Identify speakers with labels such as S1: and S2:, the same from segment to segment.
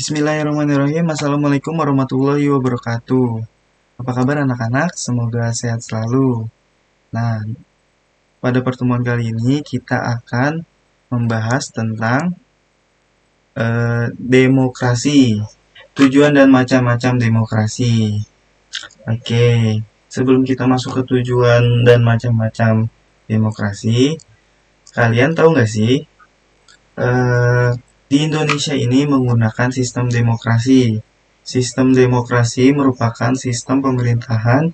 S1: Bismillahirrahmanirrahim. Assalamualaikum warahmatullahi wabarakatuh. Apa kabar anak-anak? Semoga sehat selalu. Nah, pada pertemuan kali ini kita akan membahas tentang demokrasi, tujuan dan macam-macam demokrasi. Oke, sebelum kita masuk ke tujuan dan macam-macam demokrasi, kalian tahu nggak sih di Indonesia ini menggunakan sistem demokrasi. Sistem demokrasi merupakan sistem pemerintahan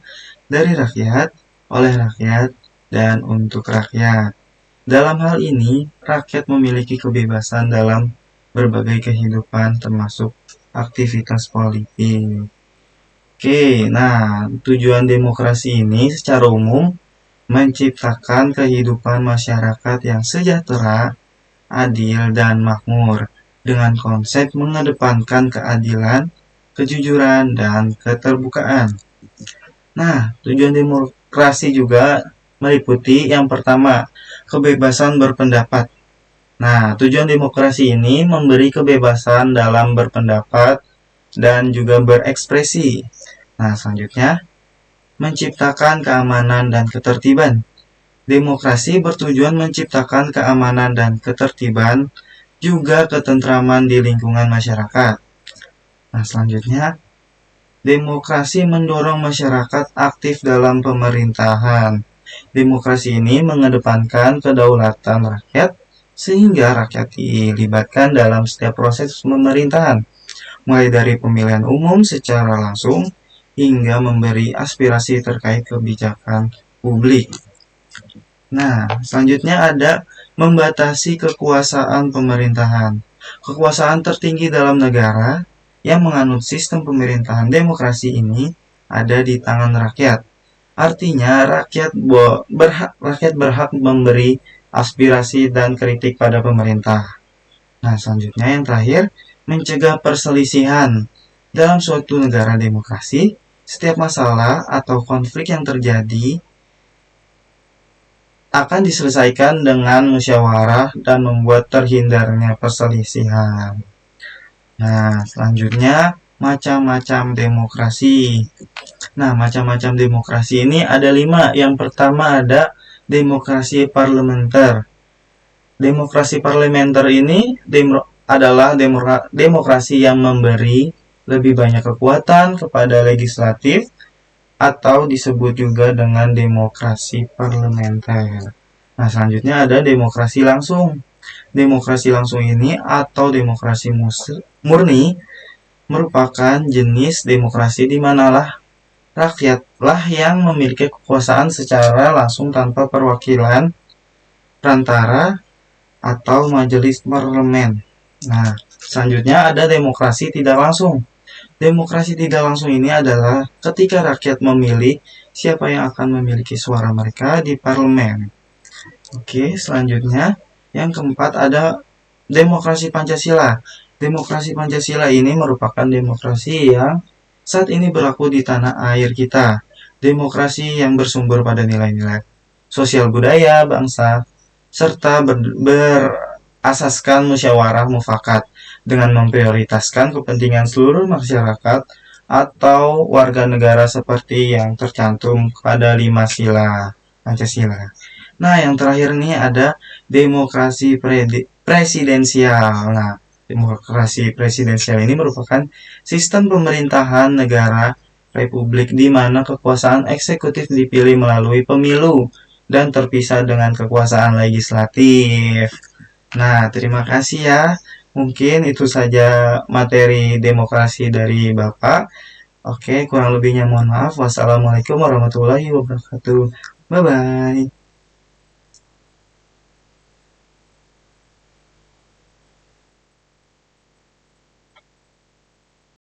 S1: dari rakyat, oleh rakyat, dan untuk rakyat. Dalam hal ini, rakyat memiliki kebebasan dalam berbagai kehidupan termasuk aktivitas politik. Oke, nah tujuan demokrasi ini secara umum menciptakan kehidupan masyarakat yang sejahtera, adil, dan makmur dengan konsep mengedepankan keadilan, kejujuran, dan keterbukaan. Nah, tujuan demokrasi juga meliputi yang pertama, kebebasan berpendapat. Nah, tujuan demokrasi ini memberi kebebasan dalam berpendapat dan juga berekspresi. Nah, selanjutnya, menciptakan keamanan dan ketertiban. Demokrasi bertujuan menciptakan keamanan dan ketertiban, juga ketentraman di lingkungan masyarakat. Nah, selanjutnya, demokrasi mendorong masyarakat aktif dalam pemerintahan. Demokrasi ini mengedepankan kedaulatan rakyat, sehingga rakyat dilibatkan dalam setiap proses pemerintahan, mulai dari pemilihan umum secara langsung, hingga memberi aspirasi terkait kebijakan publik. Nah, selanjutnya ada membatasi kekuasaan pemerintahan. Kekuasaan tertinggi dalam negara yang menganut sistem pemerintahan demokrasi ini ada di tangan rakyat. Artinya, rakyat berhak memberi aspirasi dan kritik pada pemerintah. Nah, selanjutnya yang terakhir, mencegah perselisihan. Dalam suatu negara demokrasi, setiap masalah atau konflik yang terjadi akan diselesaikan dengan musyawarah dan membuat terhindarnya perselisihan. Nah, selanjutnya macam-macam demokrasi. Nah, macam-macam demokrasi ini ada 5. Yang pertama ada demokrasi parlementer. Demokrasi parlementer ini adalah demokrasi yang memberi lebih banyak kekuatan kepada legislatif, atau disebut juga dengan demokrasi parlementer. Nah, selanjutnya ada demokrasi langsung. Demokrasi langsung ini atau demokrasi murni merupakan jenis demokrasi di manalah rakyatlah yang memiliki kekuasaan secara langsung tanpa perwakilan perantara atau majelis parlemen. Nah, selanjutnya ada demokrasi tidak langsung. Demokrasi tidak langsung ini adalah ketika rakyat memilih siapa yang akan memiliki suara mereka di parlemen. Oke, selanjutnya yang keempat ada demokrasi Pancasila. Demokrasi Pancasila ini merupakan demokrasi yang saat ini berlaku di tanah air kita. Demokrasi yang bersumber pada nilai-nilai sosial budaya, bangsa, serta berasaskan musyawarah mufakat dengan memprioritaskan kepentingan seluruh masyarakat atau warga negara seperti yang tercantum pada 5 sila Pancasila. Nah, yang terakhir nih ada demokrasi presidensial. Nah, demokrasi presidensial ini merupakan sistem pemerintahan negara republik di mana kekuasaan eksekutif dipilih melalui pemilu dan terpisah dengan kekuasaan legislatif. Nah, terima kasih ya. Mungkin itu saja materi demokrasi dari Bapak. Oke, kurang lebihnya mohon maaf. Wassalamualaikum warahmatullahi wabarakatuh. Bye-bye.